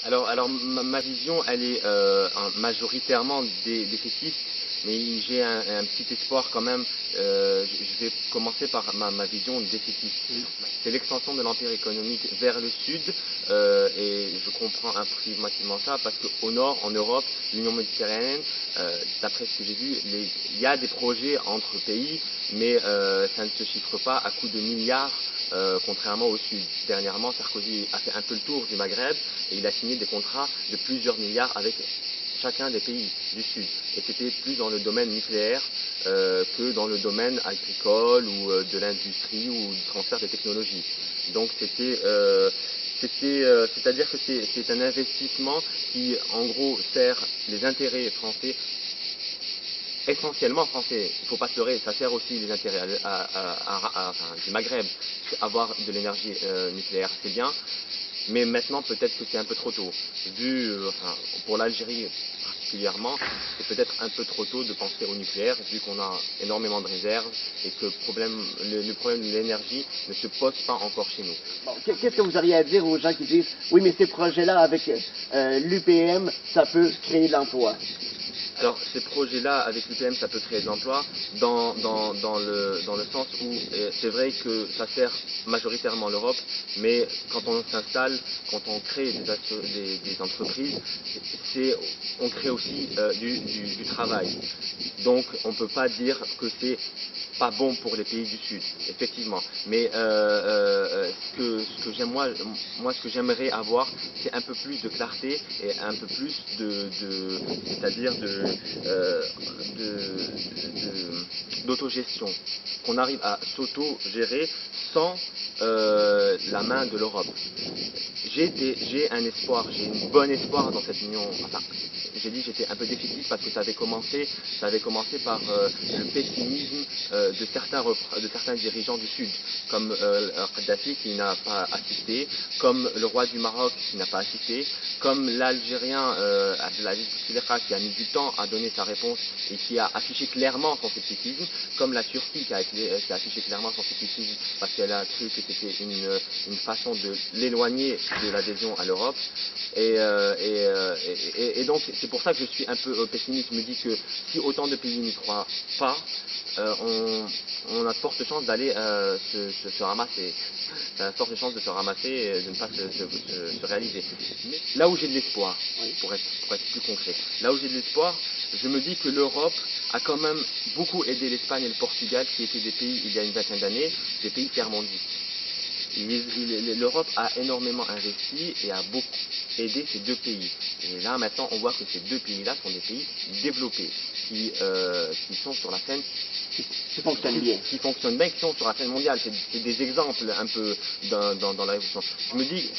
Alors ma vision, elle est majoritairement défaitiste, mais j'ai un petit espoir quand même. Je vais commencer par ma vision défaitiste. C'est l'extension de l'empire économique vers le sud, et je comprends approximativement ça parce qu'au nord, en Europe, l'Union méditerranéenne, d'après ce que j'ai vu, il y a des projets entre pays, mais ça ne se chiffre pas à coût de milliards. Contrairement au Sud. Dernièrement, Sarkozy a fait un peu le tour du Maghreb et il a signé des contrats de plusieurs milliards avec chacun des pays du Sud. Et c'était plus dans le domaine nucléaire que dans le domaine agricole ou de l'industrie ou du transfert des technologies. Donc c'est-à-dire que c'est un investissement qui, en gros, sert les intérêts français, essentiellement français, il ne faut pas se leurrer, ça sert aussi les intérêts enfin, du Maghreb. Avoir de l'énergie nucléaire, c'est bien, mais maintenant peut-être que c'est un peu trop tôt. Enfin, pour l'Algérie particulièrement, c'est peut-être un peu trop tôt de penser au nucléaire, vu qu'on a énormément de réserves et que le problème de l'énergie ne se pose pas encore chez nous. Bon, qu'est-ce que vous auriez à dire aux gens qui disent « Oui, mais ces projets-là, avec l'UPM, ça peut créer de l'emploi ». Alors, ces projets-là, avec l'UPM, ça peut créer de l'emploi dans le sens où c'est vrai que ça sert majoritairement l'Europe, mais quand on s'installe, quand on crée des entreprises, on crée aussi du travail. Donc, on ne peut pas dire que c'est pas bon pour les pays du Sud, effectivement. Mais ce que j'aime moi, ce que j'aimerais avoir, c'est un peu plus de clarté et un peu plus c'est-à-dire d'autogestion, qu'on arrive à s'auto-gérer sans la main de l'Europe. J'ai un espoir, j'ai un bon espoir dans cette union. Enfin, j'ai dit j'étais un peu déficit parce que ça avait commencé par le pessimisme de certains dirigeants du Sud, comme Kadhafi qui n'a pas assisté, comme le roi du Maroc qui n'a pas assisté, comme l'Algérien Abdelaziz Bouteflika qui a mis du temps à donner sa réponse et qui a affiché clairement son scepticisme, comme la Turquie qui a affiché clairement son scepticisme parce qu'elle a cru que c'était une façon de l'éloigner de l'adhésion à l'Europe. Et donc c'est pour ça que je suis un peu pessimiste. Je me dis que si autant de pays n'y croient pas, on a de fortes chances d'aller se ramasser. Ça a de fortes chances de se ramasser et de ne pas se réaliser. Mais là où j'ai de l'espoir, pour être plus concret, là où j'ai de l'espoir, je me dis que l'Europe a quand même beaucoup aidé l'Espagne et le Portugal, qui étaient des pays, il y a une vingtaine d'années, des pays tiers-mondistes. L'Europe a énormément investi et a beaucoup aidé ces deux pays. Et là, maintenant, on voit que ces deux pays-là sont des pays développés, qui sont sur la scène, qui fonctionnent bien, qui sont sur la scène mondiale. C'est des exemples un peu dans la révolution. Je me dis,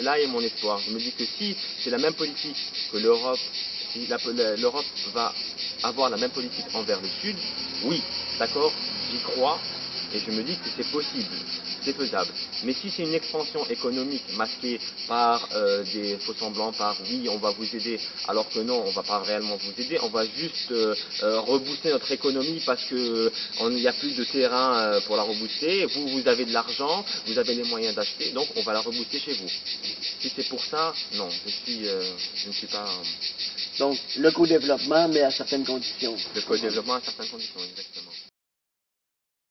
là est mon espoir. Je me dis que si c'est la même politique que l'Europe, si l'Europe va avoir la même politique envers le Sud, oui, d'accord, j'y crois, et je me dis que c'est possible. C'est faisable. Mais si c'est une expansion économique masquée par des faux semblants, par oui, on va vous aider, alors que non, on ne va pas réellement vous aider, on va juste rebooster notre économie parce qu'il n'y a plus de terrain pour la rebooster, vous avez de l'argent, vous avez les moyens d'acheter, donc on va la rebooster chez vous. Si c'est pour ça, non, je ne suis pas... Donc, le co-développement, mais à certaines conditions. Le co-développement à certaines conditions, exactement.